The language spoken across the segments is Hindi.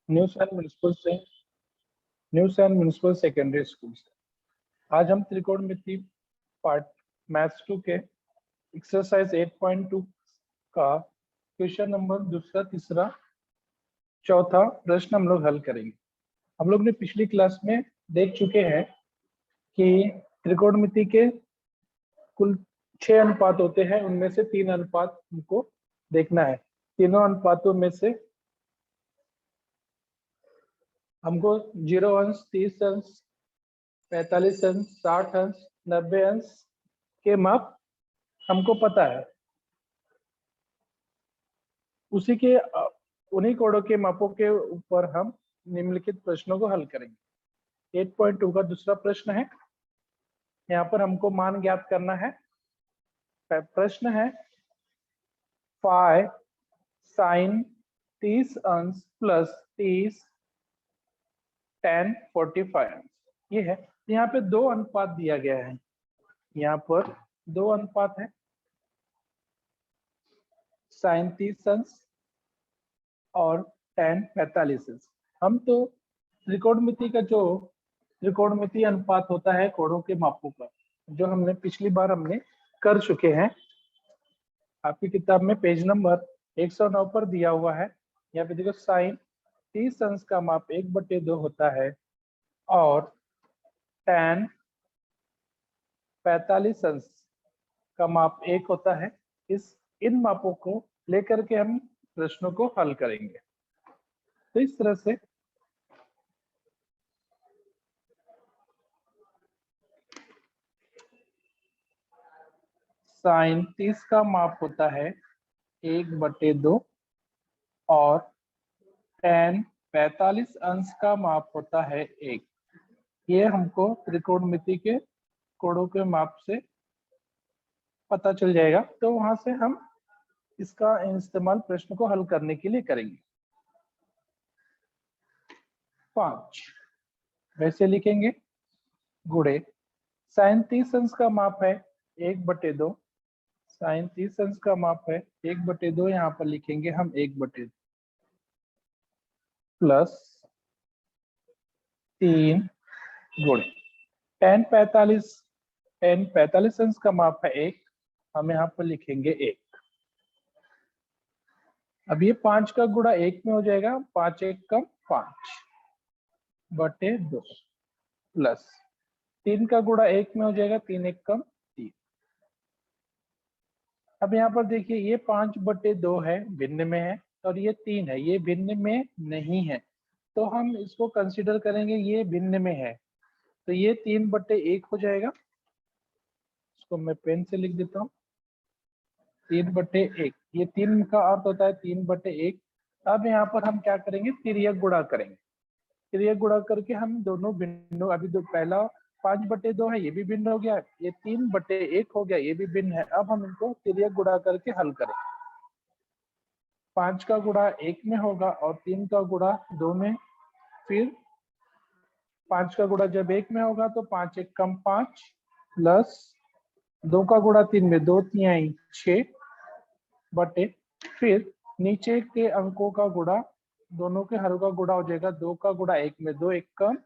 New San Municipal Secondary School से आज हम त्रिकोणमिति पार्ट मैथ्स 2 के एक्सरसाइज 8.2 का क्वेश्चन नंबर दूसरा, तीसरा, चौथा प्रश्न हम लोग हल करेंगे। हम लोग ने पिछली क्लास में देख चुके हैं कि त्रिकोणमिति के कुल 6 अनुपात होते हैं, उनमें से 3 अनुपात हमको देखना है। तीनों अनुपातों में से हमको 0 अंश, 30 अंश, 45 अंश, 60 अंश, 90 अंश के माप हमको पता है। उन्हीं कोणों के मापों के ऊपर हम निम्नलिखित प्रश्नों को हल करेंगे। 8.2 का दूसरा प्रश्न है। यहाँ पर हमको मान ज्ञात करना है। प्रश्न है फाई साइन 30 अंश प्लस 30 tan 45 अंश। ये है। यहाँ पे 2 अनुपात दिया गया है। यहाँ पर 2 अनुपात है, साइन 30 अंश और tan 45 अंश। हम तो त्रिकोणमिति का जो त्रिकोणमिति अनुपात होता है कोणों के मापों का, जो हमने पिछली बार कर चुके हैं। आपकी किताब में पेज नंबर 109 पर दिया हुआ है। यहाँ पे देखो साइन 30 अंश का माप 1/2 होता है और tan 45 अंश का माप 1 होता है। इन मापों को लेकर के हम प्रश्नों को हल करेंगे। तो इस तरह से साइन 30 का माप होता है 1/2 और tan 45 अंश का माप होता है 1। ये हमको त्रिकोणमिति के कोणों के माप से पता चल जाएगा। तो वहां से हम इसका इस्तेमाल प्रश्न को हल करने के लिए करेंगे। 5 वैसे लिखेंगे गुणे साइन 30 अंश का माप है 1/2, साइन 30 अंश का माप है 1/2, यहाँ पर लिखेंगे हम 1/2 प्लस 3 गुणे tan 45 अंश का माप है 1, हम यहाँ पर लिखेंगे 1। अब ये 5 का गुणा 1 में हो जाएगा, 5 1 कम 5/2 प्लस 3 का गुणा 1 में हो जाएगा, 3 1 कम 3। अब यहाँ पर देखिए ये 5/2 है, भिन्न में है, और ये 3 है, ये भिन्न में नहीं है। तो हम इसको कंसीडर करेंगे ये भिन्न में है, तो ये 3/1 हो जाएगा। इसको मैं पेन से लिख देता हूँ, 3/1। ये 3 का अर्थ होता है 3/1। अब यहाँ पर हम क्या करेंगे, तिर्यक गुणा करेंगे। तिर्यक गुणा करके हम दोनों भिन्न, अभी पहला 5/2 है, ये भी भिन्न हो गया, ये 3/1 हो गया, ये भी भिन्न है। अब हम इनको तिर्यक गुणा करके हल करें। 5 का गुणा 1 में होगा और 3 का गुणा 2 में। फिर 5 का गुणा जब 1 में होगा तो 5 1 कम 5 प्लस 2 का गुणा 3 में, 2 3 6 बटे, फिर नीचे के अंकों का गुणा, दोनों के हर का गुणा हो जाएगा। 2 का गुणा 1 में, 2 1 कम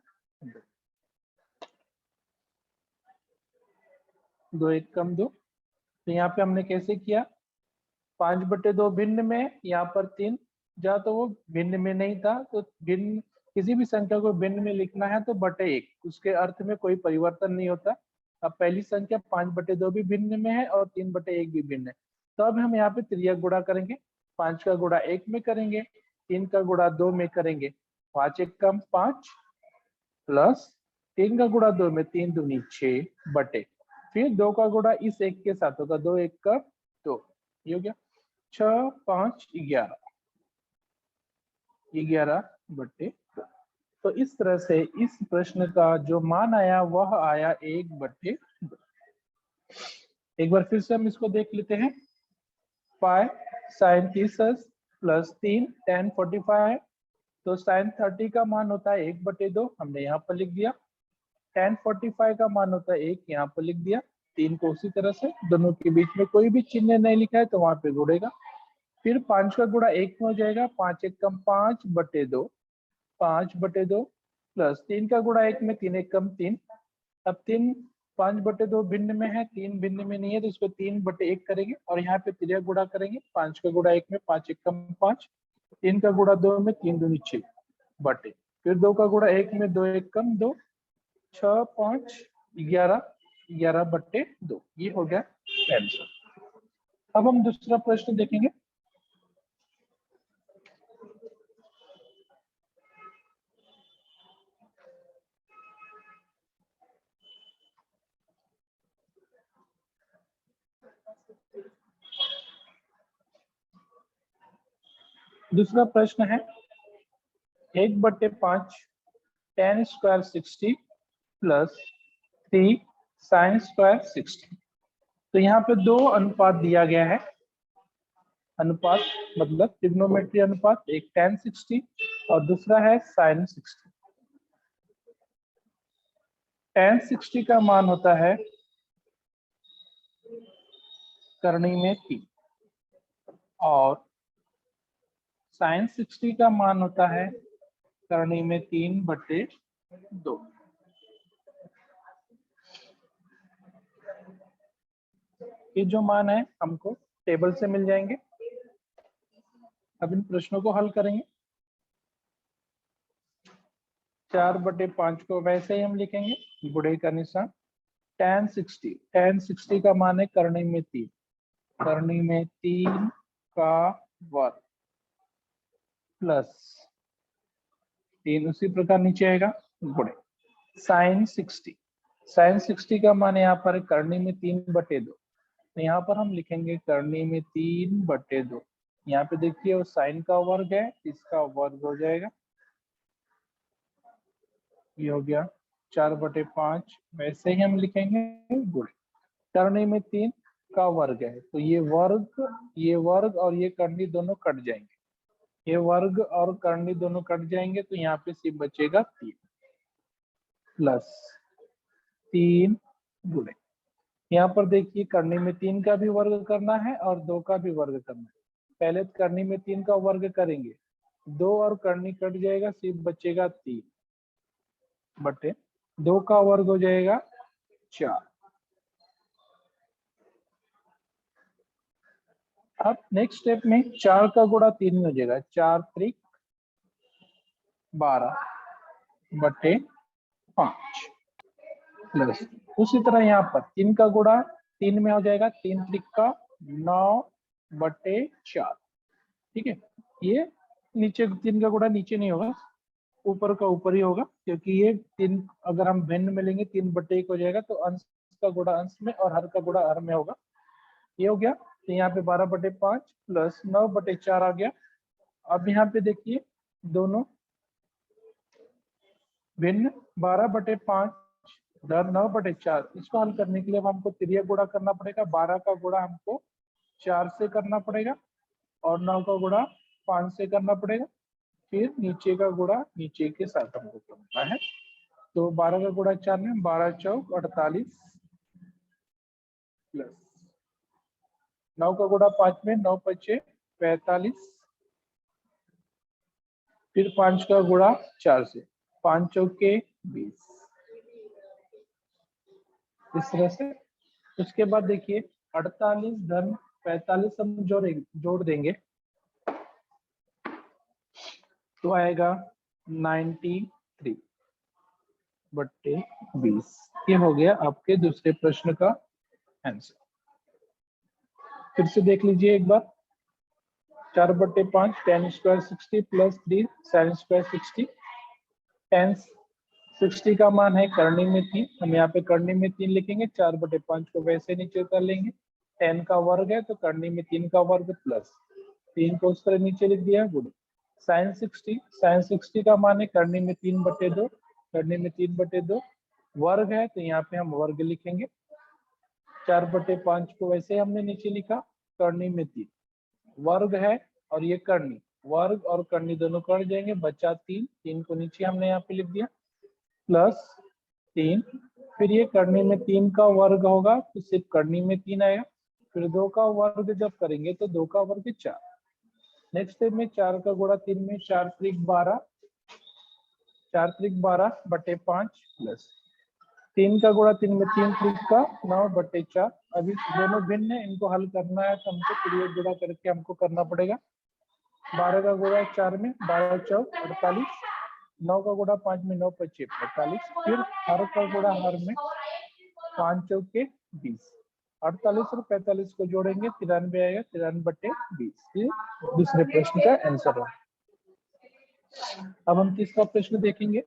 2 1 कम 2। तो यहाँ पे हमने कैसे किया, 5/2 भिन्न में, यहाँ पर 3 जहाँ तो वो भिन्न में नहीं था, तो भिन्न किसी भी संख्या को भिन्न में लिखना है तो /1, उसके अर्थ में कोई परिवर्तन नहीं होता। अब पहली संख्या 5/2 भी भिन्न में है और 3/1 भी भिन्न है। तो अब हम यहाँ पे तिर्यक गुणा करेंगे। 5 का गुणा 1 में करेंगे, 3 का गुणा 2 में करेंगे, 5 1 कम 5 प्लस 3 का गुणा 2 में, 3 दूनी 6 बटे, फिर 2 का गुणा इस 1 के साथ होगा, 2 1 का 2, ये हो गया 6 5 11/2। तो इस तरह से इस प्रश्न का जो मान आया वह आया 1/2। एक बार फिर से हम इसको देख लेते हैं। पाई साइन 30 प्लस 3 tan 45, तो साइन 30 का मान होता है 1/2, हमने यहाँ पर लिख दिया। tan 45 का मान होता है 1, यहाँ पर लिख दिया। 3 को उसी तरह से, दोनों के बीच में कोई भी चिन्ह नहीं लिखा है तो वहां पे गुणेगा। फिर 5 का गुणा 1 में हो जाएगा, 5 1 कम 5/2 5/2 प्लस 3 का गुणा 1 में 3 1 कम 3। अब 3 5/2 भिन्न में है, 3 भिन्न में नहीं है, तो इसको 3/1 करेंगे और यहाँ पे त्रिया गुणा करेंगे। 5 का गुणा 1 में 5 1 कम 5, 3 का गुणा 2 में 3 दूनी 6 बटे, फिर 2 का गुणा 1 में 2 1 कम 2, 6 5 11 11/2। ये हो गया आंसर। अब हम दूसरा प्रश्न देखेंगे। दूसरा प्रश्न है 1/5 tan square 60 plus 3 sin square 60। तो यहाँ पे दो अनुपात दिया गया है। अनुपात मतलब ट्रिग्नोमेट्री अनुपात, एक tan 60 और दूसरा है sin 60। tan 60 का मान होता है करनी में 3 और sin 60 का मान होता है करनी में 3/2। ये जो मान है हमको टेबल से मिल जाएंगे। अब इन प्रश्नों को हल करेंगे। 4/5 को वैसे ही हम लिखेंगे, गुणे का निशान। tan 60 का मान है करनी में 3, करनी में 3 का वर्ग प्लस 3 उसी प्रकार नीचे आएगा गुणे sin 60 का मान यहाँ पर करनी में 3/2, तो यहाँ पर हम लिखेंगे करनी में 3/2। यहाँ पे देखिए वो साइन का वर्ग है, इसका वर्ग हो जाएगा, ये हो गया 4/5। वैसे ही हम लिखेंगे गुणे करनी में 3 का वर्ग है, तो ये वर्ग और ये करनी दोनों कट जाएंगे, ये वर्ग और करनी दोनों कट जाएंगे, तो यहाँ पे सिर्फ बचेगा 3 प्लस 3 गुणे। यहाँ पर देखिए करनी में 3 का भी वर्ग करना है और 2 का भी वर्ग करना है। पहले करनी में 3 का वर्ग करेंगे, 2 और करनी कट जाएगा, सिर्फ बचेगा 3 बटे 2 का वर्ग हो जाएगा 4। अब नेक्स्ट स्टेप में 4 का गुणा 3 में हो जाएगा, 4 त्रिक 12/5 प्लस उसी तरह यहाँ पर 3 का गुणा 3 में हो जाएगा, 3 त्रिक का 9/4। ठीक है, ये नीचे 3 का गुणा नीचे नहीं होगा, ऊपर का ऊपर ही होगा, क्योंकि ये 3 अगर हम भिन्न में लेंगे 3/1 हो जाएगा, तो अंश का गुणा अंश में और हर का गुणा हर में होगा। ये हो गया, तो यहाँ पे 12/5 प्लस 9/4 आ गया। अब यहाँ पे देखिए दोनों भिन्न 12/5 दर 9/4, इसको हल करने के लिए अब हमको त्रिया गुणा करना पड़ेगा। 12 का गुणा हमको 4 से करना पड़ेगा और 9 का गुणा 5 से करना पड़ेगा, फिर नीचे का गुणा नीचे के साथ हमको करना है। तो 12 का गुणा 4 में 12 चौक 48 प्लस 9 का गुणा 5 में 9 पचे 45, फिर 5 का गुणा 4 से 5 चौके 20। इस तरह से उसके बाद देखिए 48 धन 45 हम जोड़ देंगे तो आएगा 93/20। ये हो गया आपके दूसरे प्रश्न का आंसर। फिर से देख लीजिए एक बार। 4/5 tan square 60 plus 3 sin square 60। tan 60 का मान है करनी में 3, हम यहाँ पे करनी में 3 लिखेंगे, 4/5 को वैसे नीचे उतार लेंगे। tan का वर्ग है तो करनी में 3 का वर्ग प्लस 3 को उस तरह नीचे लिख दिया गुणे sin 60 का मान है करनी में 3/2, करनी में 3/2 वर्ग है, तो यहाँ पे हम वर्ग लिखेंगे। 4/5 को वैसे हमने नीचे लिखा, करनी में 3 वर्ग है और ये करनी, वर्ग और करनी दोनों कट जाएंगे, बचा 3 को नीचे हमने यहाँ पे लिख दिया प्लस 3, फिर ये करनी में 3 का वर्ग होगा तो सिर्फ करनी में 3 आएगा, फिर 2 का वर्ग जब करेंगे तो 2 का वर्ग 4। नेक्स्ट स्टेप में 4 का गुणा 3 में 4 त्रिक 12 4 त्रिक 12/5 प्लस 3 का गुणा 3 में 3 त्रिक का 9/4। अभी दोनों भिन्न है, इनको हल करना है तो हमको पीरियड गुणा करके हमको करना पड़ेगा। 12 का गुणा 4 में 12 चौक 48, 9 का गुणा 5 में 9 पच्चीस 45, फिर हर का गुणा हर में 5 चौके 20, 48 और 45 को जोड़ेंगे 93 आएगा, 93/20। ये दूसरे प्रश्न का आंसर है। अब हम तीसरा प्रश्न देखेंगे।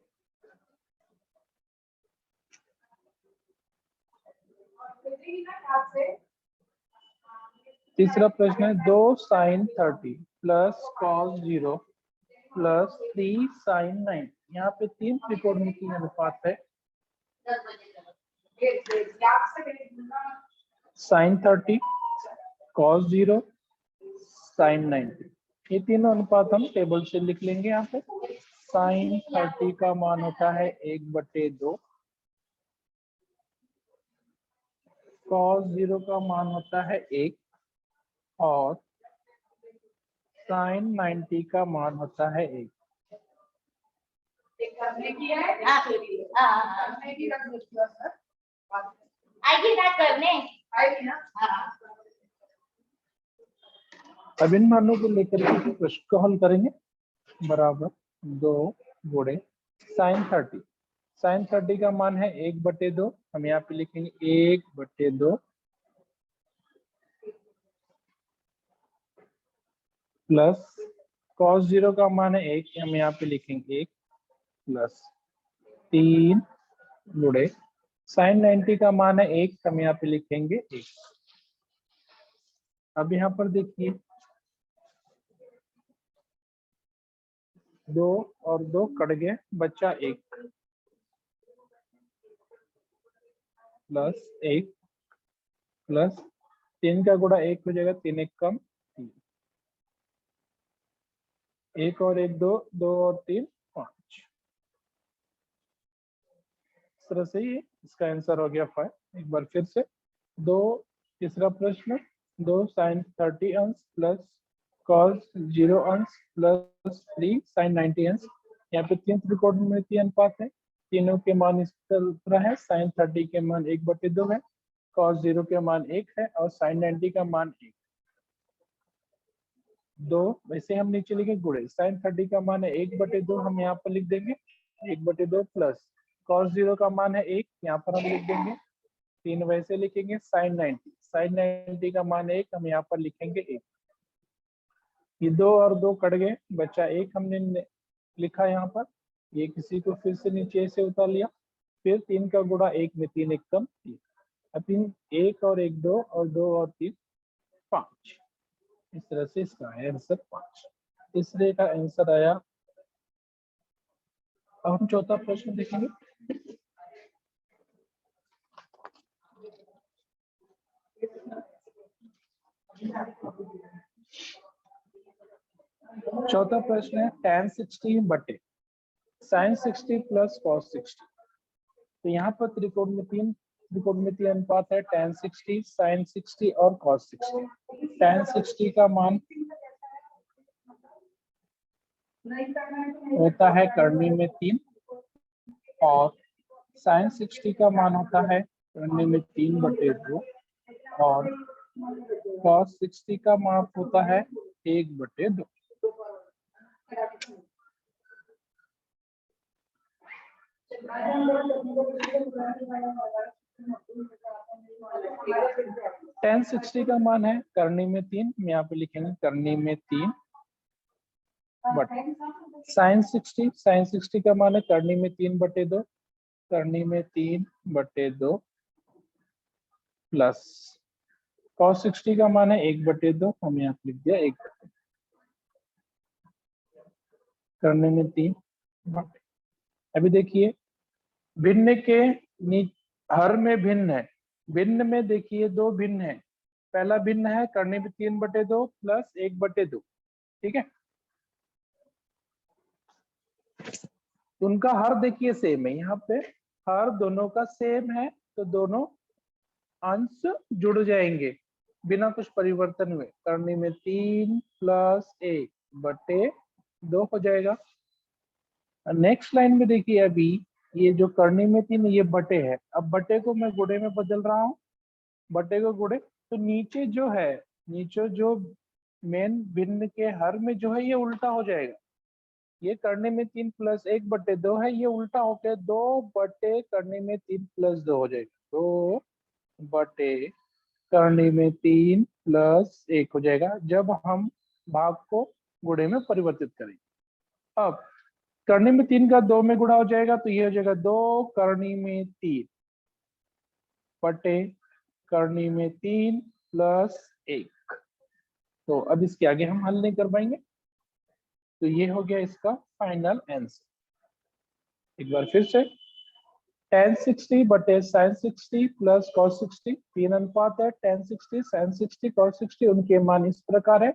तीसरा प्रश्न है 2 sin 30 plus cos 0 plus 3 sin 9। यहाँ पे 3 त्रिकोणमितीय अनुपात है। sin 30, cos 0, sin 90, ये तीनों अनुपात हम टेबल से लिख लेंगे। यहाँ पे sin 30 का मान होता है 1/2, cos 0 का मान होता है 1 और sin 90 का मान होता है 1। अब इन मानों को लेकर के प्रश्न को हल करेंगे। बराबर 2 गुणे sin 30, sin 30 का मान है 1/2, हम यहाँ पे लिखेंगे 1/2 प्लस cos 0 का मान है 1, हम यहाँ पे लिखेंगे 1 प्लस 3 गुणे sin 90 का मान है 1, हम यहाँ पे लिखेंगे 1। अब यहाँ पर देखिए 2 और 2 कट गए, बचा 1 प्लस 1 प्लस 3 का गुणा 1 हो जाएगा, 3 1 कम 3, 1 और 1 2, 2 और 3 5। इस तरह से ये इसका आंसर हो गया 5। एक बार फिर से तीसरा प्रश्न 2 sin 30 अंश प्लस cos 0 अंश प्लस 3 sin 90 अंश। यहाँ पे 3 त्रिकोणमितीय अनुपात है, तीनों के मान इस तरह है। sin 30 के मान 1/2 है, cos 0 के मान 1 है और sin 90 का मान 1। 2 वैसे हम नीचे लिखे गुणे sin 30 का मान है 1/2, हम यहाँ पर लिख देंगे 1/2 प्लस cos 0 का मान है 1, यहाँ पर हम लिख देंगे 3 वैसे लिखेंगे। sin 90 का मान 1, हम यहाँ पर लिखेंगे 1। ये 2 और 2 कट गए, बचा 1 हमने लिखा यहाँ पर। ये किसी को फिर से नीचे से उतार लिया, फिर 3 का गुणा 1 में 3 1 कम 3। अब 3 1 और 1 2 और 2 और 3 5। इस तरह से इसका आंसर 5। तीसरे का आंसर आया। अब हम चौथा प्रश्न देखेंगे। चौथा प्रश्न है tan 60 बटे sin 60 प्लस cos 60। तो यहाँ पर त्रिकोणमितीय अनुपात है tan 60, sin 60 और cos 60। tan 60 का मान होता है करनी में 3 और sin 60 का मान होता है करनी में 3/2 और cos 60 का मान होता है 1/2। tan 60 का मान है करनी में 3, हम यहाँ पे लिखेंगे करनी में 3 बटे sin 60 का मान है करनी में 3/2, करनी में 3/2 प्लस cos 60 का मान है 1/2, हम यहाँ पे लिख दिया 1/2 करने में 3 बटे। अभी देखिए भिन्न के हर में भिन्न है, भिन्न में देखिए 2 भिन्न है। पहला भिन्न है करने में 3/2 प्लस 1/2, ठीक है। उनका हर देखिए सेम है, यहाँ पे हर दोनों का सेम है, तो दोनों अंश जुड़ जाएंगे बिना कुछ परिवर्तन हुए। करने में 3 प्लस 1/2 हो जाएगा। नेक्स्ट लाइन में देखिए, अभी ये जो करनी में थी ना, ये बटे है। अब बटे को मैं गुणे में बदल रहा हूँ, बटे को गुणे। तो नीचे जो है, नीचे जो मेन भिन्न के हर में जो है, ये उल्टा हो जाएगा। ये करने में 3 प्लस 1/2 है, ये उल्टा होकर 2 बटे करने में 3 प्लस 2 हो जाएगा। 2 बटे करने में 3 प्लस 1 हो जाएगा जब हम भाग को गुणे में परिवर्तित करेंगे। अब करनी में 3 का 2 में गुणा हो जाएगा, तो ये हो जाएगा 2 करनी में 3 बटे करनी में 3 प्लस 1। तो अब इसके आगे हम हल नहीं कर पाएंगे, तो ये हो गया इसका फाइनल आंसर। एक बार फिर से, tan 60 बटे sin 60 प्लस cos 60, 3 अनुपात है। tan 60 sin 60 cos 60, उनके मान इस प्रकार है।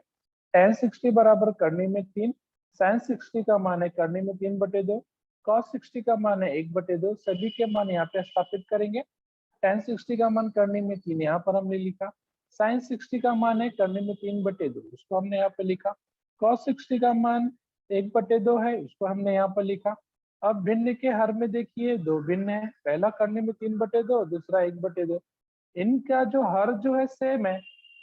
tan 60 बराबर करने में 3, sin 60 का मान है करने में 3/2, cos 60 का मान है 1/2। सभी के मान यहाँ पे स्थापित करेंगे। tan 60 का मान करने में 3 यहाँ पर हमने लिखा, sin 60 का मान है करने में 3/2, उसको हमने यहाँ पे लिखा। cos 60 का मान 1/2 है, उसको हमने यहाँ पर लिखा। अब भिन्न के हर में देखिए दो भिन्न है, पहला करने में 3/2, दूसरा 1/2। इनका जो हर जो है सेम है,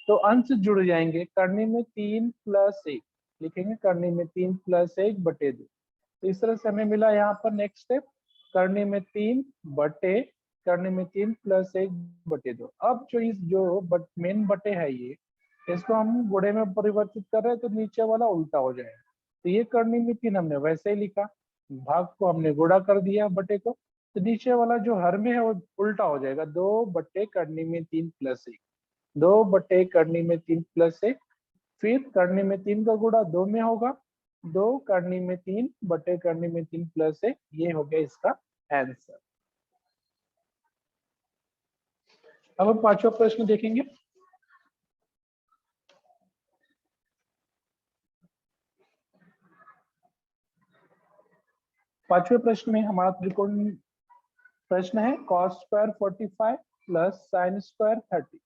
तो अंश जुड़ जाएंगे। करने में 3 प्लस 1 लिखेंगे, करने में 3 प्लस 1/2। तो इस तरह से हमें मिला यहाँ पर नेक्स्ट स्टेप, करने में 3 बटे करने में 3 प्लस 1/2। अब जो इस जो मेन बटे है, ये इसको हम गुणे में परिवर्तित कर रहे हैं, तो नीचे वाला उल्टा हो जाएगा। तो ये करने में 3 हमने वैसे ही लिखा, भाग को हमने गुणा कर दिया बटे को, तो नीचे वाला जो हर में है वो उल्टा हो जाएगा। 2 बटे करने में 3 प्लस 1, 2 बटे करने में 3 प्लस 1, फिर करने में 3 का गुणा 2 में होगा, 2 करने में 3 बटे करने में 3 प्लस 1, ये हो गया इसका आंसर। अब हम पांचवा प्रश्न देखेंगे। पांचवें प्रश्न में हमारा त्रिकोण प्रश्न है, cos square 45 plus sin square 30।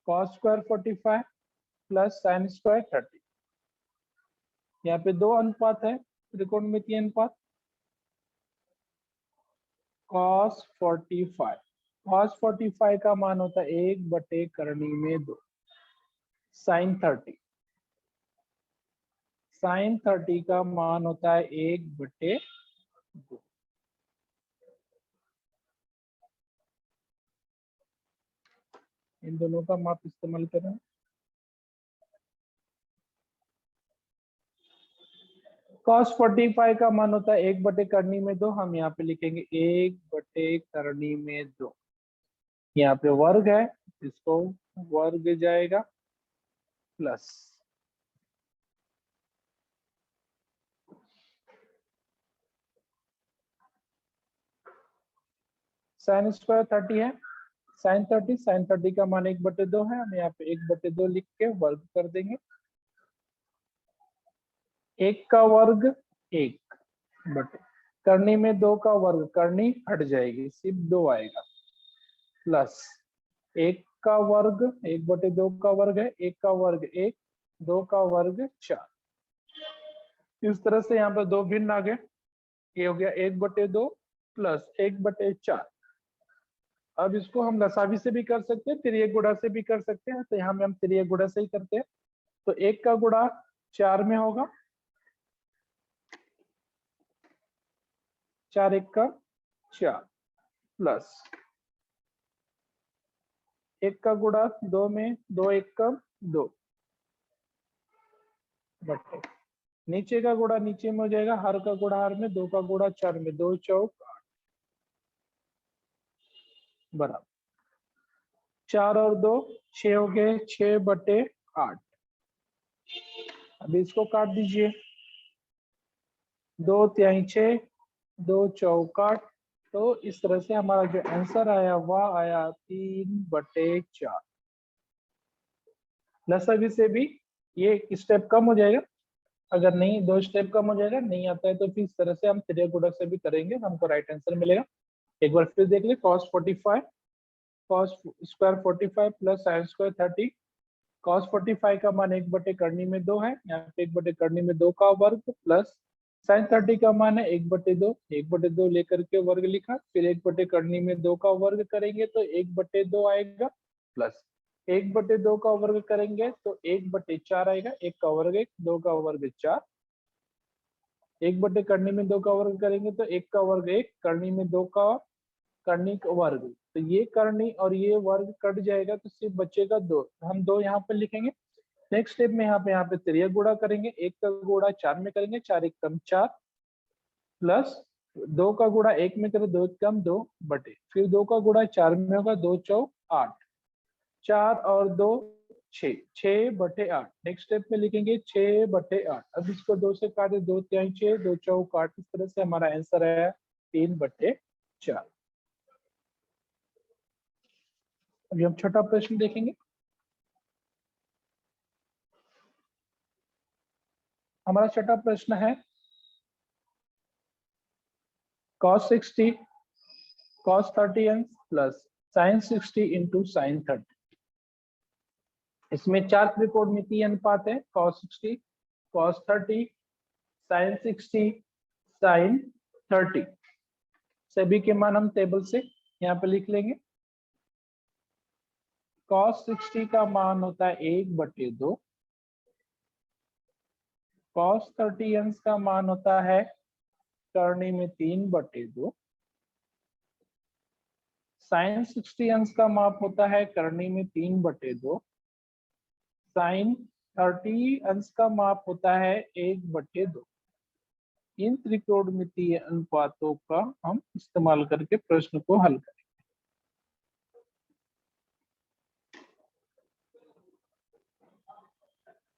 cos square 45 plus sin square 30। यहाँ पे दो अनुपात है, त्रिकोणमितीय अनुपात। cos 45, cos 45 का मान होता है 1 बटे करनी में 2। sin 30, sin 30 का मान होता है 1 बटे 2। इन दोनों का माप इस्तेमाल करें। cos 45 का मान होता है 1 बटे करनी में 2, हम यहाँ पे लिखेंगे 1 बटे करनी में 2। यहाँ पे वर्ग है, इसको वर्ग जाएगा प्लस sin स्क्वायर 30 है, sin 30 का मान 1/2 है, हम यहाँ पे 1/2 लिख के वर्ग कर देंगे। 1 का वर्ग 1 बटे करनी में 2 का वर्ग, करनी हट जाएगी, सिर्फ 2 आएगा, प्लस 1 का वर्ग, 1/2 का वर्ग है, 1 का वर्ग 1, 2 का वर्ग 4। इस तरह से यहाँ पर दो भिन्न आ गए, ये हो गया 1/2 प्लस 1/4। अब इसको हम लसावी से भी कर सकते हैं, तिर्यक गुणा से भी कर सकते हैं, तो यहाँ में हम तिर्यक गुणा से ही करते हैं। तो 1 का गुणा 4 में होगा, 4 1 का 4, प्लस 1 का गुणा 2 में, 2 1 का 2, बटे नीचे का गुणा नीचे में हो जाएगा, हर का गुणा हर में, 2 का गुणा 4 में, 2 चौक 8 बराबर 4 और 2 6 हो गए, 6/8। अभी इसको काट दीजिए, 2 तिहाई 6, 2 चौक 8। तो इस तरह से हमारा जो आंसर आया वह आया 3/4। लसावी से भी ये स्टेप कम हो जाएगा, अगर नहीं 2 स्टेप कम हो जाएगा, नहीं आता है तो फिर इस तरह से हम तिर्यक गुणक से भी करेंगे, हमको राइट आंसर मिलेगा। एक बार फिर देख ले, cos 45 cos square 45 plus sin square 30, cos 45 का मान 1 करनी में 2 है, यहाँ पे 1 करनी में 2 का वर्ग प्लस sin 30 का मान है 1/2 लेकर के वर्ग लिखा, फिर 1 करनी में 2 का वर्ग करेंगे तो 1/2 आएगा, प्लस 1/2 का वर्ग करेंगे तो 1/4 आएगा, 1 का वर्ग 1, 2 का वर्ग 4, 1 करनी में 2 का वर्ग करेंगे तो 1 का वर्ग 1, करनी में 2 का करनी का वर्ग, तो ये करनी और ये वर्ग कट जाएगा तो सिर्फ बचेगा 2, हम 2 यहाँ पे लिखेंगे। नेक्स्ट स्टेप में यहाँ पे त्रिया गुणा करेंगे, 1 का गुणा 4 में करेंगे, 4 1 कम 4 प्लस 2 का गुणा 1 में करें 2 कम 2 बटे, फिर 2 का गुणा 4 में होगा 2 चौ 8, 4 और 2 6, 6/8। नेक्स्ट स्टेप में लिखेंगे 6/8। अब इसको 2 से काटे, 2 3 6, 2 चौक 8, इस तरह से हमारा आंसर आया 3/4। अभी हम छठा प्रश्न देखेंगे। हमारा छठा प्रश्न है cos 60 cos 30 plus sin 60 into sin 30। इसमें 4 त्रिकोणमितीय अनुपात है, cos 60 cos 30 sin 60 sin 30। सभी के मान हम टेबल से यहाँ पे लिख लेंगे। cos 60 का मान होता है 1/2, cos 30 अंश का मान होता है करनी में 3/2, sin 60 अंश का माप होता है करनी में 3/2, sin 30 अंश का माप होता है 1/2। इन त्रिकोणमितीय अनुपातों का हम इस्तेमाल करके प्रश्न को हल करें।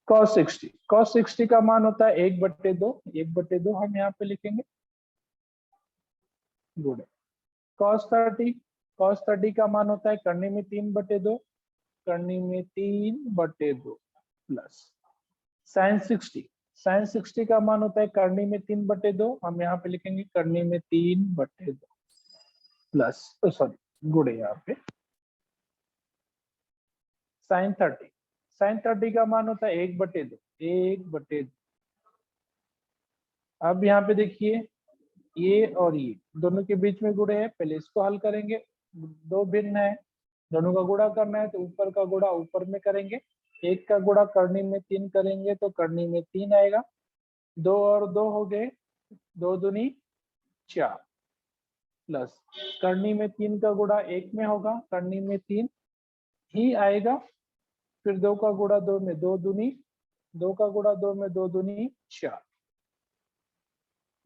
cos 60 का मान होता है 1/2, 1/2 हम यहाँ पे लिखेंगे गुणे cos 30 का मान होता है करनी में 3/2, करनी में 3/2 प्लस sin 60 का मान होता है करनी में 3/2, हम यहाँ पे लिखेंगे करनी में 3/2 प्लस सॉरी गुणे यहाँ पे sin 30 का मान होता है 1/2। अब यहाँ पे देखिए ये और ये दोनों के बीच में गुणे है, पहले इसको हल करेंगे, दो भिन्न है, दोनों का गुणा करना है तो ऊपर का गुणा ऊपर में करेंगे, 1 का गुणा करनी में 3 करेंगे तो करनी में 3 आएगा, 2 और 2 हो गए, 2 दूनी 4 प्लस करनी में 3 का गुणा 1 में होगा, करनी में 3 ही आएगा, फिर 2 का गुणा 2 में 2 दूनी, 2 का गुणा 2 में 2 दूनी 4।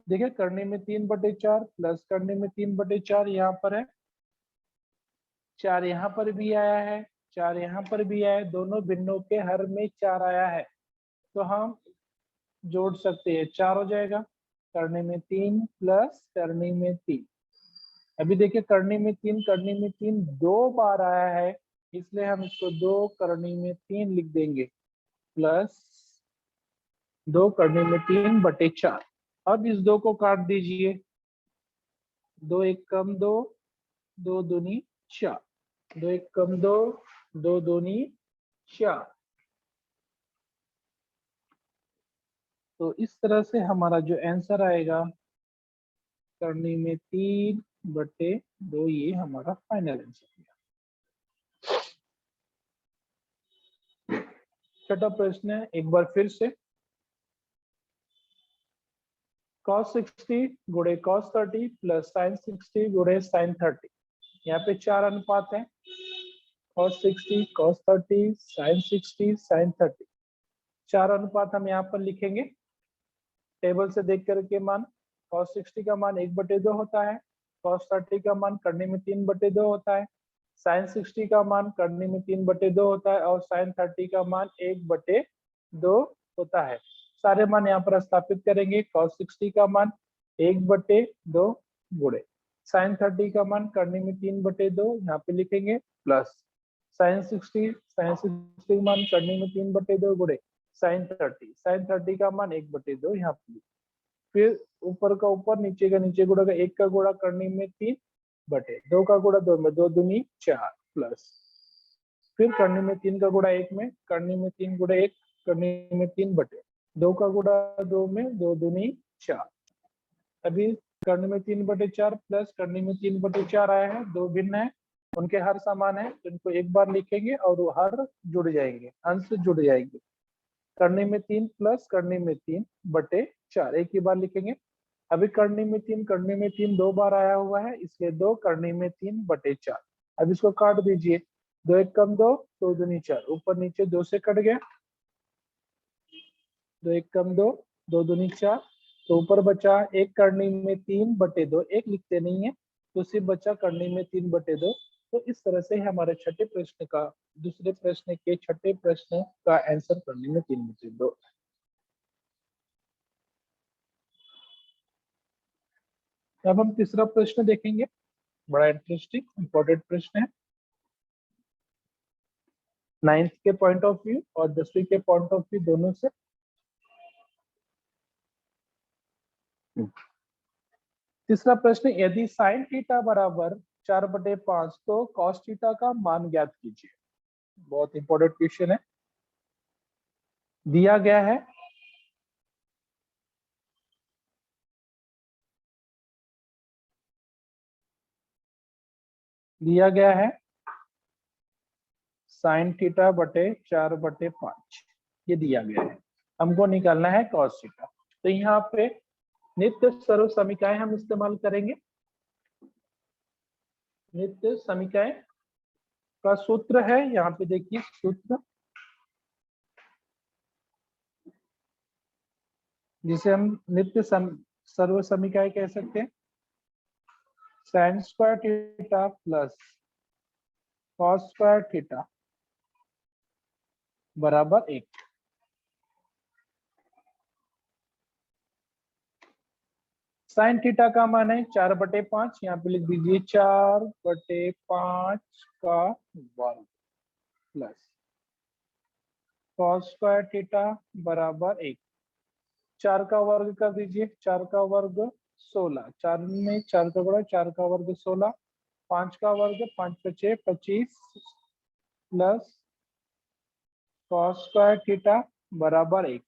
देखिए करनी में 3/4 प्लस करनी में 3/4 यहाँ पर है, 4 यहाँ पर भी आया है, 4 यहाँ पर भी आया है, दोनों भिन्नों के हर में 4 आया है तो हम जोड़ सकते हैं, 4 हो जाएगा, करने में 3 प्लस करने में 3। अभी देखिए करनी में 3 2 बार आया है, इसलिए हम इसको 2 करनी में 3 लिख देंगे प्लस 2 करनी में 3/4। अब इस 2 को काट दीजिए, 2 1 कम 2, 2 दूनी 4, 2 1 कम 2, 2 दूनी 4। तो इस तरह से हमारा जो आंसर आएगा करनी में 3/2, ये हमारा फाइनल आंसर है। छठा प्रश्न है एक बार फिर से, cos 60 गुणे cos 30 प्लस sin 60 गुणे sin 30। यहाँ पे 4 अनुपात है, cos 60 cos 30 sin 60 sin 30, 4 अनुपात हम यहाँ पर लिखेंगे टेबल से देख करके मान। cos 60 का मान 1/2 होता है, cos 30 का मान करने में 3/2 होता है, sin 60 का मान करने में 3/2 होता है और sin 30 का मान 1/2 होता है। सारे मान यहाँ पर स्थापित करेंगे, cos 60 का मान 1/2 गुणे sin 30 का मान करने में 3/2 यहाँ पे लिखेंगे प्लस sin 60 का मान करने में 3/2 गुणे sin 30 का मान 1/2 यहाँ पे, फिर ऊपर का ऊपर नीचे का नीचे गुणा का 1 का गुणा करने में 3/2 का गुणा 2 में 2 दूनी 4 प्लस फिर करनी में 3 का गुणा 1 में, करनी में 3 गुणा 1, करनी में 3 बटे 2 का गुणा 2 में, 2 दूनी 4। अभी करनी में 3 बटे 4 प्लस करनी में 3 बटे 4 आया है, दो भिन्न है, उनके हर समान है, तो इनको एक बार लिखेंगे और वो हर जुड़ जाएंगे, अंश जुड़ जाएंगे। करनी में 3 प्लस करनी में 3 बटे 4 एक ही बार लिखेंगे। अभी करनी में 3 दो बार आया हुआ है, इसलिए 2 करनी में 3 बटे 4। अब इसको काट दीजिए, 2 एक कम 2, 2 दूनी 4, ऊपर नीचे 2 से कट गया, 2 एक कम 2, 2 दूनी 4, तो ऊपर बचा 1 करनी में 3 बटे 2, एक लिखते नहीं है तो सिर्फ बचा करनी में 3 बटे 2। तो इस तरह से हमारे छठे प्रश्न का, दूसरे प्रश्न के छठे प्रश्न का आंसर करनी में 3 बटे 2। अब हम तीसरा प्रश्न देखेंगे, बड़ा इंटरेस्टिंग इंपॉर्टेंट प्रश्न है, 9th के पॉइंट ऑफ व्यू और 10वीं के पॉइंट ऑफ व्यू दोनों से। तीसरा प्रश्न, यदि साइन थीटा बराबर 4/5 तो कॉस थीटा का मान ज्ञात कीजिए। बहुत इंपॉर्टेंट क्वेश्चन है, दिया गया है साइन थीटा बटे 4/5, ये दिया गया है, हमको निकालना है कॉस थीटा। तो यहाँ पे नित्य सर्व समीकरण हम इस्तेमाल करेंगे। नित्य समीकरण का सूत्र है, यहाँ पे देखिए सूत्र, जिसे हम नित्य सर्व समीकरण कह सकते हैं, sine square theta plus cos square theta बराबर 1। साइन थीटा का मान है 4/5, यहाँ पे लिख दीजिए 4/5 का वर्ग प्लस कॉस स्क्वायर थीटा बराबर 1। 4 का वर्ग कर दीजिए, 4 का वर्ग 16, 4 में 4 का गुणा, 4 का वर्ग 16, 5 का वर्ग 5 × 5 = 25 प्लस कॉस स्क्वायर थीटा बराबर 1।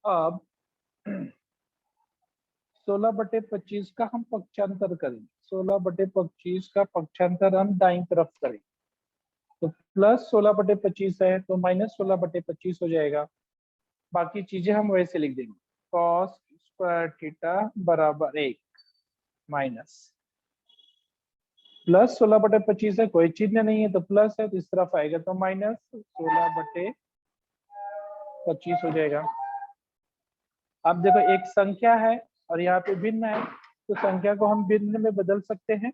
अब 16/25 का हम पक्षांतर करेंगे, 16/25 का पक्षांतर हम दाईं तरफ करेंगे, तो प्लस 16/25 है तो माइनस 16/25 हो जाएगा। बाकी चीजें हम वैसे लिख देंगे, कॉस स्क्वायर थीटा बराबर 1 माइनस प्लस 16/25 है, कोई चिन्ह नहीं है तो प्लस है, तो इस तरफ आएगा तो माइनस 16/25 हो जाएगा। अब देखो एक संख्या है और यहाँ पे भिन्न है, तो संख्या को हम भिन्न में बदल सकते हैं,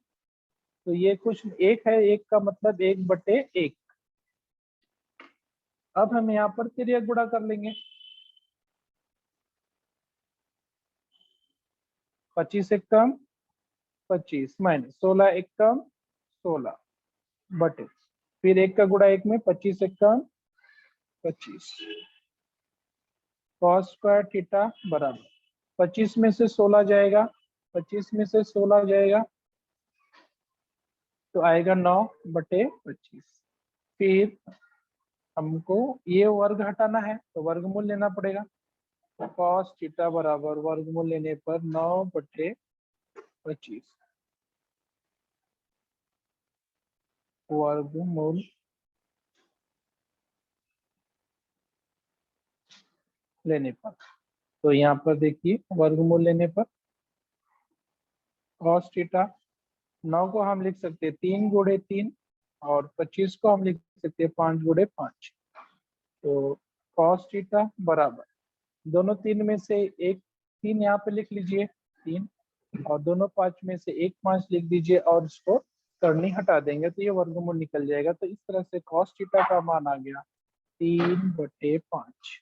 तो ये कुछ एक है, एक का मतलब 1/1। अब हम यहाँ पर तिर्यक गुणा कर लेंगे, 25 एक कम 25 माइनस 16 एक कम 16 बटे, फिर 1 का गुणा 1 में, 25 एक कम 25, कॉस स्क्वायर थीटा बराबर 25 में से 16 जाएगा, 25 में से 16 जाएगा तो आएगा 9/25। फिर हमको ये वर्ग हटाना है तो वर्गमूल लेना पड़ेगा, कॉस थीटा बराबर वर्गमूल लेने पर 9/25 वर्गमूल लेने पर, तो यहाँ पर देखिए वर्गमूल लेने पर कॉस थीटा 9 को हम लिख सकते हैं 3 × 3 और 25 को हम लिख सकते हैं 5 × 5। तो कॉस थीटा बराबर दोनों 3 में से एक 3 यहाँ पे लिख लीजिए 3, और दोनों 5 में से एक 5 लिख दीजिए और इसको करनी हटा देंगे तो ये वर्गमूल निकल जाएगा। तो इस तरह से कॉस थीटा का मान आ गया 3/5।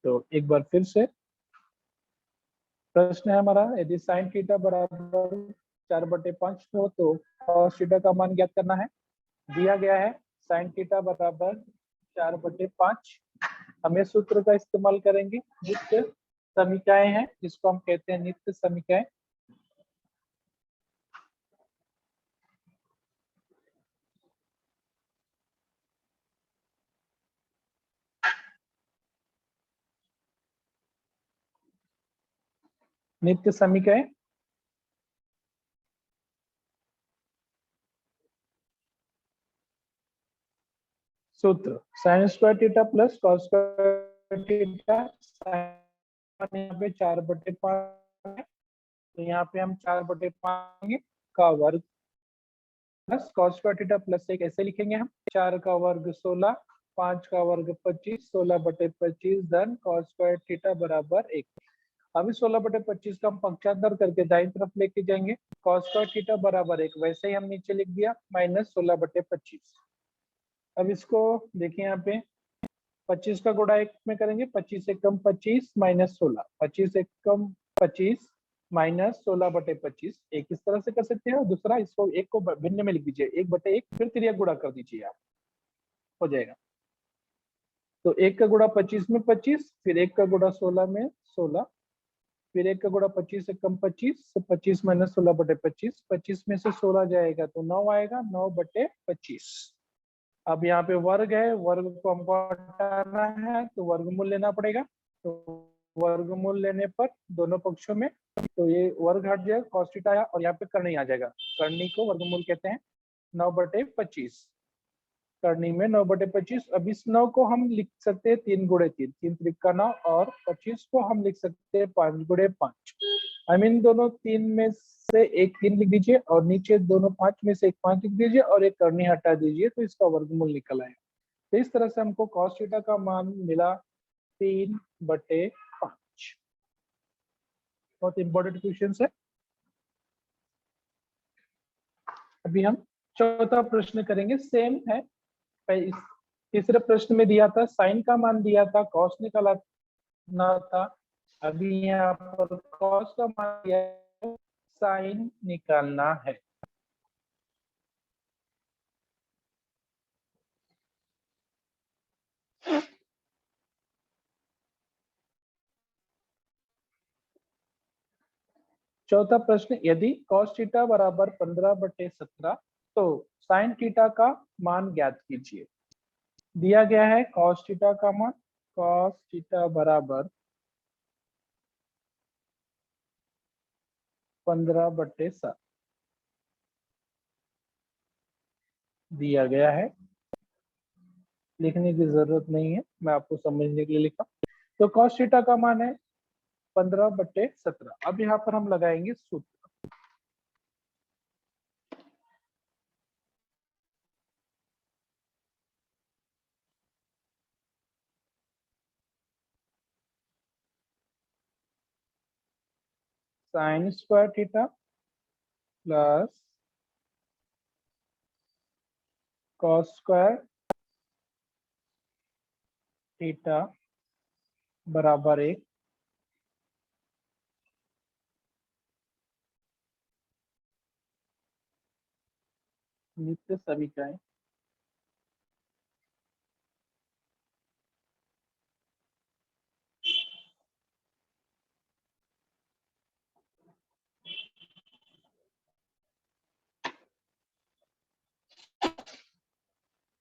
तो एक बार फिर से प्रश्न है हमारा, यदि साइन थीटा बराबर 4/5 हो तो कॉस थीटा का मान ज्ञात करना है। दिया गया है साइन थीटा बराबर 4/5, हमें सूत्र का इस्तेमाल करेंगे, नित्य समीकरण हैं जिसको हम कहते हैं नित्य समीकरण। नित्य समीकरण सूत्र sine square theta plus cos square theta. यहाँ पे 4/5 है, तो यहाँ पे हम 4/5 का वर्ग plus cos square theta plus 1 ऐसे लिखेंगे हम। 4 का वर्ग 16, 5 का वर्ग 25, 16/25 धन कॉस स्क्वायर थीटा बराबर 1। अभी 16/25 का हम पक्षांतर करके दाईं तरफ लेके जाएंगे। कॉस स्क्वायर थीटा बराबर 1 वैसे ही हम नीचे लिख दिया माइनस 16/25। अब इसको देखिए यहाँ पे 25 का गुणा 1 में करेंगे, 25 एक कम 25 माइनस 16, 25 एक कम 25 माइनस 16/25। एक इस तरह से कर सकते हैं और दूसरा इसको एक को भिन्न में लिख दीजिए 1/1, फिर तिर्यक गुणा कर दीजिए आप, हो जाएगा। तो 1 का गुणा 25 में 25, फिर 1 का गुणा 16 में 16, फिर 1 का गुणा 25 एक कम 25, 25 माइनस 16/25, 25 में से 16 जाएगा तो 9 आएगा, 9/25। अब यहाँ पे वर्ग है, वर्ग को हमको हटाना है तो वर्गमूल लेना पड़ेगा। तो वर्गमूल लेने पर दोनों पक्षों में तो ये वर्ग हट जाएगा, cos थीटा आया और यहाँ पे करनी आ जाएगा। करनी को वर्गमूल कहते हैं 9/25। करनी में 9/25। अब इस 9 को हम लिख सकते हैं 3 गुणे 3, 3 त्रिका 9, और 25 को हम लिख सकते हैं 5 गुणे 5। आई मीन दोनों 3 में से एक 3 लिख दीजिए और नीचे दोनों 5 में से एक 5 लिख दीजिए और एक करनी हटा दीजिए तो इसका वर्गमूल निकल आएगा। तो इस तरह से हमको कॉस थीटा का मान मिला 3/5। बहुत इंपॉर्टेंट क्वेश्चन है। अभी हम चौथा प्रश्न करेंगे, सेम है। इस तीसरे प्रश्न में दिया था साइन का मान दिया था, कॉस निकालना था। अभी यहाँ पर कॉस का मान दिया है, साइन निकालना है। चौथा प्रश्न, यदि cos थीटा बराबर 15/17 तो sin थीटा का मान ज्ञात कीजिए। दिया गया है cos थीटा का मान, cos थीटा बराबर 15/7 दिया गया है। लिखने की जरूरत नहीं है, मैं आपको समझने के लिए लिखा। तो cos थीटा का मान है 15/17। अब यहाँ पर हम लगाएंगे सूत्र। Sine square theta plus cos square theta बराबर 1। नित्य समीकरण।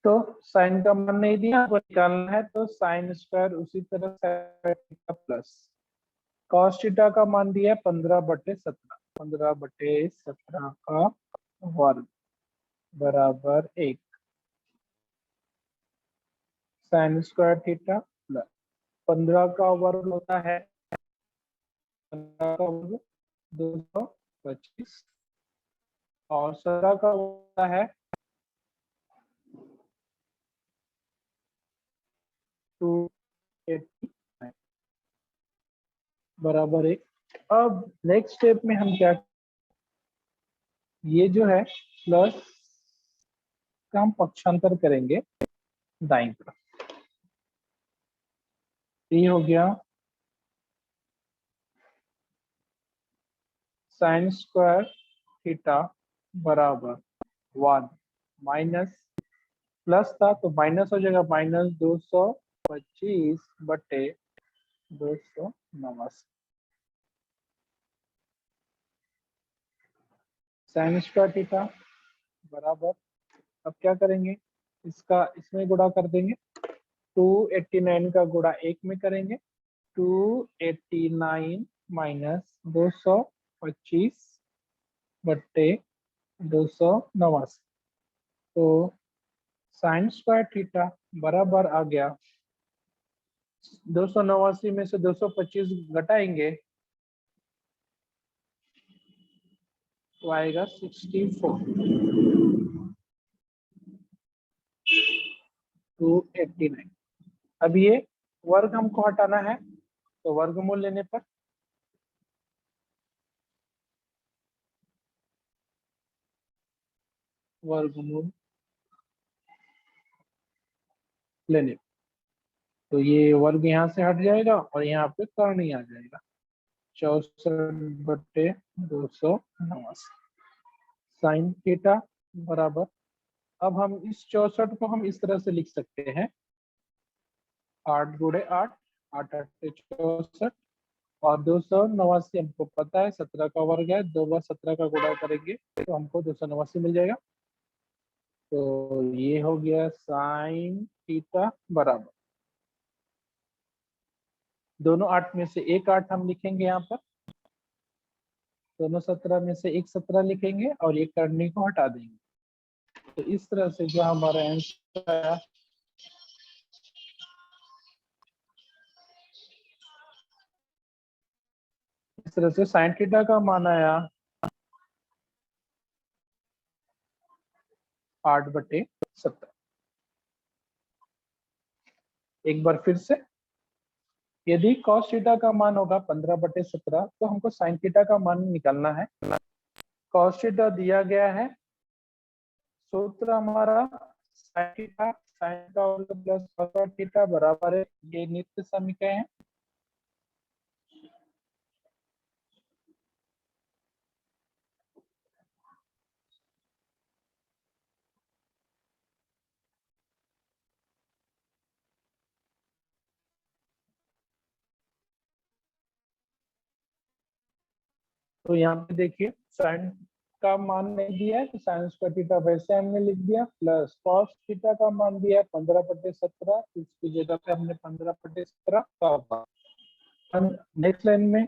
तो साइन का मान नहीं दिया, आपको निकालना है तो साइन स्क्वायर उसी तरह थीटा प्लस कॉस थीटा का मान दिया है 15/17, 15/17 का वर्ग बराबर 1। साइन स्क्वायर थीटा प्लस 15 का वर्ग होता है 15 का वर्ग 225 और 17 का होता है 280 बराबर 1। अब नेक्स्ट स्टेप में हम क्या, ये जो है प्लस का हम पक्षांतर करेंगे दाईं तरफ। ये हो गया साइन स्क्वायर थीटा बराबर 1 माइनस प्लस था तो माइनस हो जाएगा, -225/17 289 साइन स्क्वायर थीटा बराबर, अब क्या करेंगे, इसका इसमें गुणा कर देंगे, 289 का गुणा 1 में करेंगे, 289 माइनस 225 बट्टे 289, तो साइन स्क्वायर थीटा बराबर आ गया 289 में से 225 घटाएंगे तो आएगा 64, 289। अब ये वर्ग हमको हटाना है, तो वर्गमूल लेने पर वर्गमूल लेने पर, तो ये वर्ग यहाँ से हट जाएगा और यहाँ पे करनी आ जाएगा 64/289 साइन थीटा बराबर, अब हम इस 64 को हम इस तरह से लिख सकते हैं, 8 गुणे 8, 8 8 64, और 289 हमको पता है 17 का वर्ग है, 2 बार 17 का गुणा करेंगे तो हमको 289 मिल जाएगा। तो ये हो गया साइन थीटा बराबर, दोनों 8 में से एक 8 हम लिखेंगे यहाँ पर, दोनों 17 में से एक 17 लिखेंगे और एक करनी को हटा देंगे। तो इस तरह से जो हमारा आंसर आया इस तरह से साइन थीटा का मान आया 8/17। एक बार फिर से, यदि cos थीटा का मान होगा 15/17 तो हमको साइन थीटा का मान निकालना है। cos थीटा दिया गया है, सूत्र हमारा साइन थीटा, साइन का वर्ग प्लस cos थीटा बराबर है, ये नित्य समीकरण है। तो यहाँ पे देखिए साइन का मान नहीं दिया है तो साइन स्क्वायर थीटा वैसे हमने लिख दिया, प्लस कॉस थीटा का मान दिया है 15/17, इसकी जगह पे हमने 15/17 का होगा। नेक्स्ट लाइन में,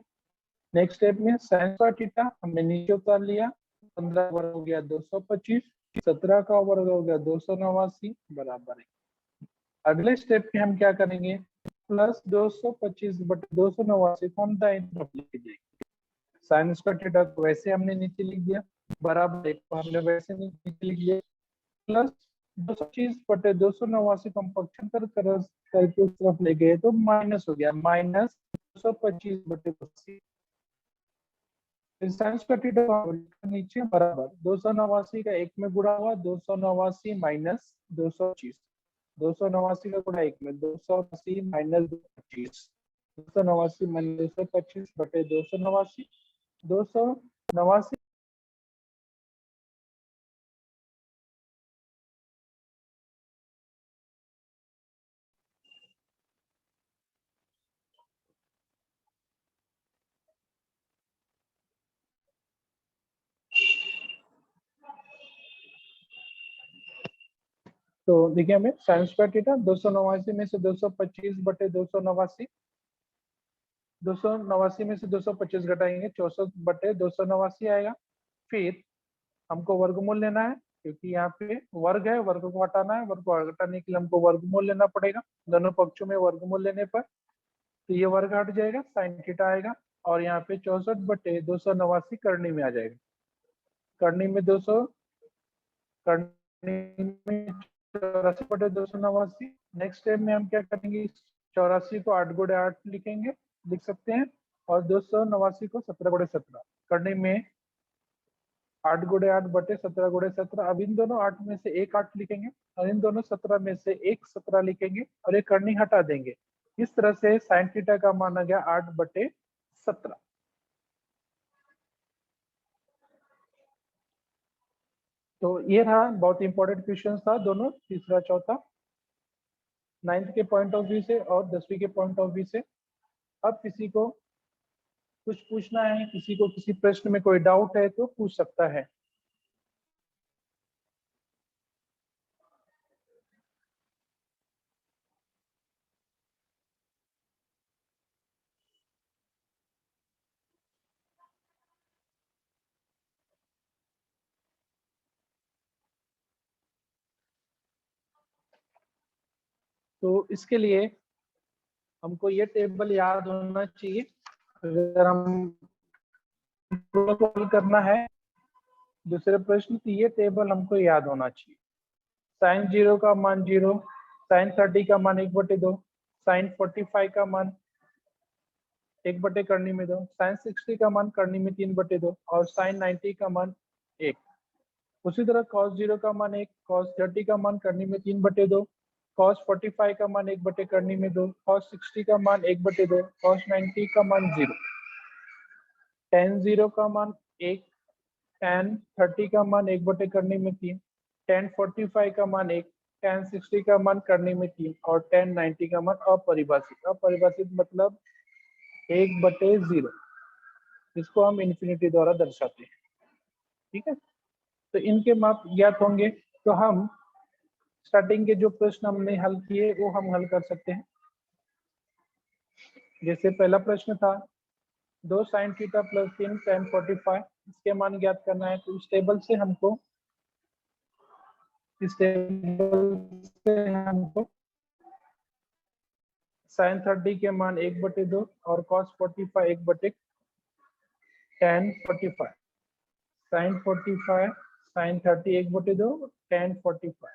नेक्स्ट स्टेप में साइन स्क्वायर थीटा हमने नीचे उतार लिया, 15 वर्ग हो गया 225, 17 का वर्ग हो गया 289 बराबर है। अगले स्टेप में हम क्या करेंगे, प्लस 225/289 को हम दाईं तरफ लेके जाएंगे। साइन स्क्वायर थीटा को वैसे हमने नीचे लिख दिया, बराबर एक को हमने वैसे नीचे लिख दिया, प्लस 225/289 को हम पक्षांतर करके उस तरफ ले गए तो माइनस हो गया, माइनस 225/289। साइन स्क्वायर थीटा को नीचे बराबर 289 का एक में गुणा हुआ, 289 माइनस 225, 289 का गुणा एक में 280 माइनस 225, 289 माइनस 225/289, 289। तो देखिए हमें साइन स्क्वायर थीटा 289 में से 225/289, 289 में से 225 घटाएंगे 64/289 आएगा। फिर हमको वर्गमूल लेना है, क्योंकि यहाँ पे वर्ग है, वर्ग को हटाना है, वर्ग को हटाने के लिए हमको वर्गमूल लेना पड़ेगा। दोनों पक्षों में वर्गमूल लेने पर तो ये वर्ग हट जाएगा, साइन थीटा आएगा, और यहाँ पे 64/289 करनी में आ जाएगा। करनी में 200, करनी में 84/289। नेक्स्ट स्टेप में हम क्या करेंगे, 84 को 8 गुणे 8 लिखेंगे, लिख सकते हैं, और 289 को 17 गुणे 17 करने में 8 गुणे 8 बटे 17 गुणे 17। अब इन दोनों 8 में से एक 8 लिखेंगे और इन दोनों 17 में से एक 17 लिखेंगे और एक करनी हटा देंगे। इस तरह से साइन थीटा का मान आ गया 8/17। तो ये रहा, बहुत इंपॉर्टेंट क्वेश्चन था दोनों, तीसरा चौथा, 9th के पॉइंट ऑफ व्यू से और 10वीं के पॉइंट ऑफ व्यू से। अब किसी को कुछ पूछना है, किसी को किसी प्रश्न में कोई डाउट है तो पूछ सकता है। तो इसके लिए हमको ये टेबल याद होना चाहिए। अगर हम हल करना है दूसरे प्रश्न तो ये टेबल हमको याद होना चाहिए। साइन 0 का मान 0, साइन 30 का मान 1/2, साइन 45 का मान 1 करनी में 2, साइन 60 का मान करनी में 3/2 और साइन 90 का मान 1। उसी तरह cos 0 का मान 1, cos 30 का मान करनी में 3/2, cos 45 का मान 1 करनी में 2, cos 60 का मान 1/2, cos 90 का मान 0, tan 0 का मान 1, tan 30 का मान 1 करने में 3, tan 45 का मान 1, tan 60 का मान करने में 3 और tan 90 का मान अपरिभाषित। अपरिभाषित मतलब 1/0, इसको हम इन्फिनिटी द्वारा दर्शाते हैं। ठीक है, तो इनके माप ज्ञात होंगे तो हम स्टार्टिंग के जो प्रश्न हमने हल किए वो हम हल कर सकते हैं। जैसे पहला प्रश्न था 2 sin थीटा प्लस 3 tan 45, इसके मान ज्ञात करना है। तो इस टेबल से हमको sin 30 के मान 1/2 और cos 45 1/tan 45, sin 45 sin 30 1/2 tan 45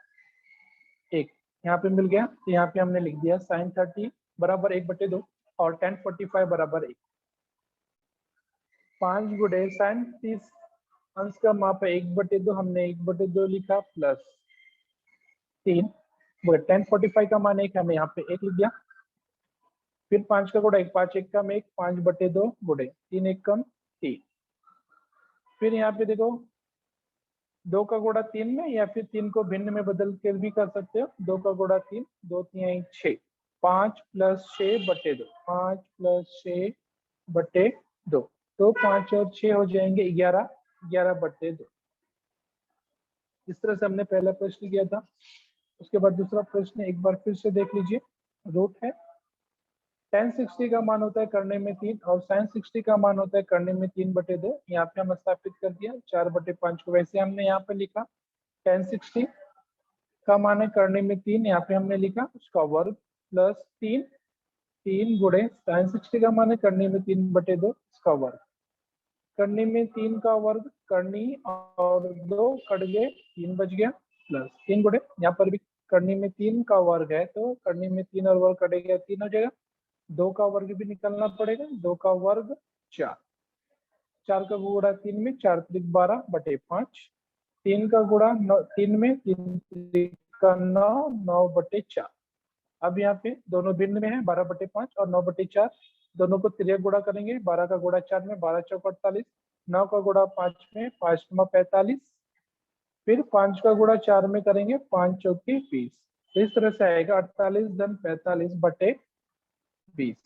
1 यहाँ पे मिल गया। तो यहाँ पे हमने लिख दिया sin 30 बराबर 1/2 और tan 45 बराबर 1। 5 गुणे sin 30 अंश का माप है 1/2, हमने 1/2 लिखा प्लस 3 tan 45 का मान 1, हमें यहाँ पे 1 लिख दिया। फिर 5 का गुणा 1, 5 1 कम 1, 5/2 गुणे 3 1 कम 3। फिर यहाँ पे देखो 2 का गुणा 3 में या फिर 3 को भिन्न में बदल के भी कर सकते हो। 2 का गुणा 3, 2 3 6, 5 + 6/2, 5 + 6/2, तो 5 और 6 हो जाएंगे 11, 11/2। इस तरह से हमने पहला प्रश्न किया था। उसके बाद दूसरा प्रश्न एक बार फिर से देख लीजिए। रूट है tan 60 का मान होता है करने में 3 और sin 60 का मान होता है करने में 3/2। यहाँ पे हम स्थापित कर दिया 4/5 को, वैसे हमने यहाँ पे लिखा tan 60 का मान है करने में 3, यहाँ पे हमने लिखा उसका वर्ग प्लस 3 गुणे sin 60 का मान है करने में 3/2 इसका वर्ग, करने में 3 का वर्ग, करनी और 2 कट गए 3 बच गया प्लस 3 गुणे यहाँ पर भी करनी में 3 का वर्ग है तो करनी में 3 और वर्ग कटेगा 3 हो जाएगा। 2 का वर्ग भी निकलना पड़ेगा, 2 का वर्ग 4, 4 का गुणा 3 में 4 त्रिक 12/5, 3 का गुणा 3 में 3 त्रिक का 9, 9/4। अब यहाँ पे दोनों भिन्न में है 12/5 और 9/4, दोनों को त्रिक गुणा करेंगे। 12 का गुणा 4 में 12 चौक 48, 9 का गुणा 5 में 5 9 45, फिर 5 का गुणा 4 में करेंगे 5 चौके 20। इस तरह से आएगा 48 धन 45/20।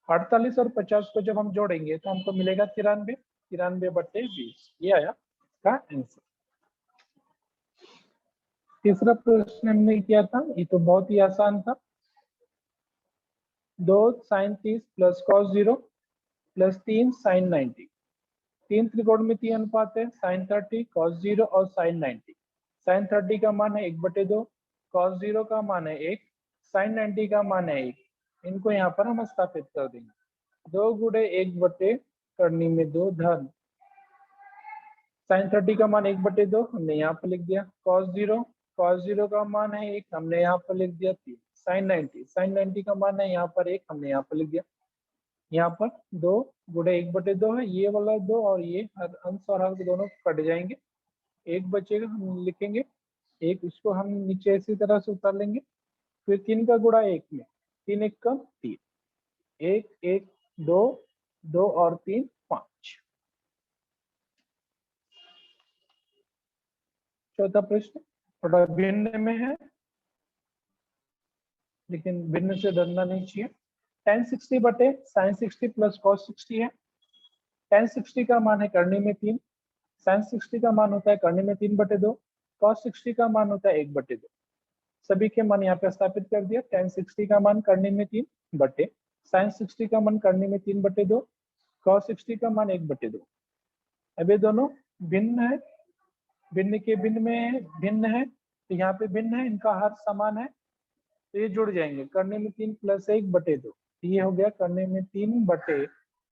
48 और 50 को जब हम जोड़ेंगे तो हमको मिलेगा 93, 93/20। ये आया इसका आंसर। तीसरा प्रश्न हमने किया था, ये तो बहुत ही आसान था। 2 sin 30 plus cos 0 plus 3 sin 90, तीन त्रिकोण में 3 अनुपात है sin 30 cos 0 और sin 90। sin 30 का मान है 1/2, cos 0 का मान है 1, sin 90 का मान है 1। इनको यहाँ पर हम स्थापित कर देंगे। 2 गुणे 1 करनी में 2 धन sin 30 का मान 1/2 हमने यहाँ पर लिख दिया, cos 0 का मान है 1, हमने यहाँ पर लिख दिया 3, sin 90 का मान है यहाँ पर 1, हमने यहाँ पर लिख दिया। यहाँ पर 2 गुणे 1/2 है, ये वाला 2 और ये अंश और हर दोनों कट जाएंगे, 1 बचेगा, हम लिखेंगे 1, इसको हम नीचे इसी तरह से उतार लेंगे। फिर 3 का गुणा 1 में 3 1 कम 3, 1 1 2 2 और 3 5। चौथा प्रश्न थोड़ा भिन्न में है, लेकिन भिन्न से डरना नहीं चाहिए। tan 60 बटे sin 60 प्लस cos 60 है। tan 60 का मान है करनी में 3, sin 60 का मान होता है करनी में 3 बटे 2, cos 60 का मान होता है 1 बटे 2। सभी के मान यहाँ पे स्थापित कर दिया। tan 60 का मान करने में 3 बटे, sin 60 का मान करने में 3 बटे 2, cos 60 का मान 1 बटे 2। अब ये दोनों भिन्न है, भिन्न के भिन्न में भिन्न है, तो यहाँ पे भिन्न है, इनका हर समान है, तो ये जुड़ जाएंगे। करने में 3 प्लस 1 बटे 2, ये हो गया करने में 3 बटे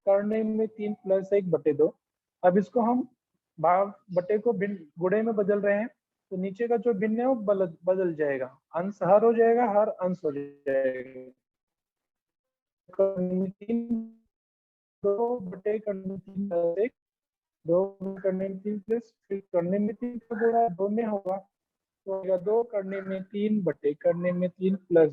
करने में 3 प्लस 1 बटे 2। अब इसको हम भाग बटे को भिन्न गुणे में बदल रहे हैं, तो नीचे का जो भिन्न है वो बदल जाएगा, अंश हर हो जाएगा, हर अंश हो जाएगा। करने में 3 2 बटे करने में 3 प्लस 1 2 करने में 3 प्लस फिर करने में 3 का गुणा 2 में होगा, तो होगा 2 करने में 3 बटे करने में 3 प्लस।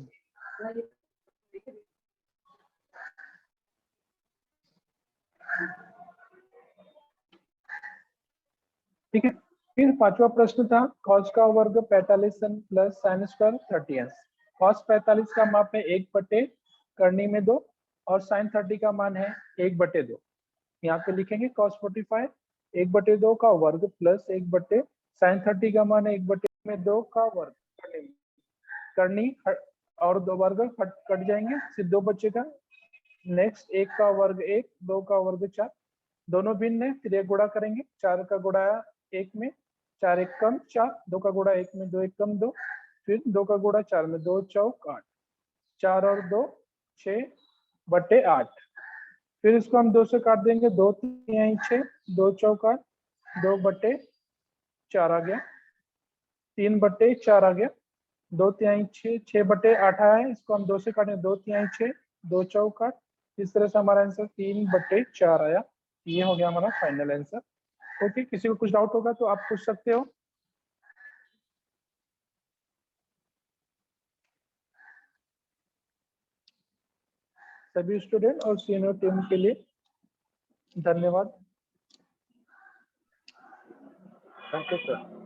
ठीक है। फिर पांचवा प्रश्न था cos का वर्ग 45 प्लस sin स्क्वायर 30 अंश। cos 45 का माप है 1 बटे करनी में 2 और sin 30 का मान है 1 बटे 2। यहाँ पे लिखेंगे cos 45 1 बटे 2 का वर्ग प्लस 1 बटे sin 30 का मान है 1 बटे में 2 का वर्ग। करनी और 2 वर्ग कट जाएंगे, सिर्फ 2 बचेगा। नेक्स्ट 1 का वर्ग 1, 2 का वर्ग 4, दोनों भिन्न है, फिर एक गुणा करेंगे। 4 का गुणा 1 में 4 1 कम 4, 2 का गुणा 1 में 2 1 कम 2, फिर 2 का गुणा 4 में 2 चौक 8, 4 और 2 6 बटे 8। फिर इसको हम 2 से काट देंगे, 2 3 6 2 चौक 8, 2 बटे 4 आ गया, 3 बटे 4 आ गया, 2 3 6 6 बटे 8 आया है, इसको हम 2 से काटें, 2 3 6 2 चौक 8। इस तरह से हमारा आंसर 3 बटे 4 आया। ये हो गया हमारा फाइनल आंसर। ओके, किसी को कुछ डाउट होगा तो आप पूछ सकते हो। सभी स्टूडेंट और सीनियर टीम के लिए धन्यवाद। Thank you sir.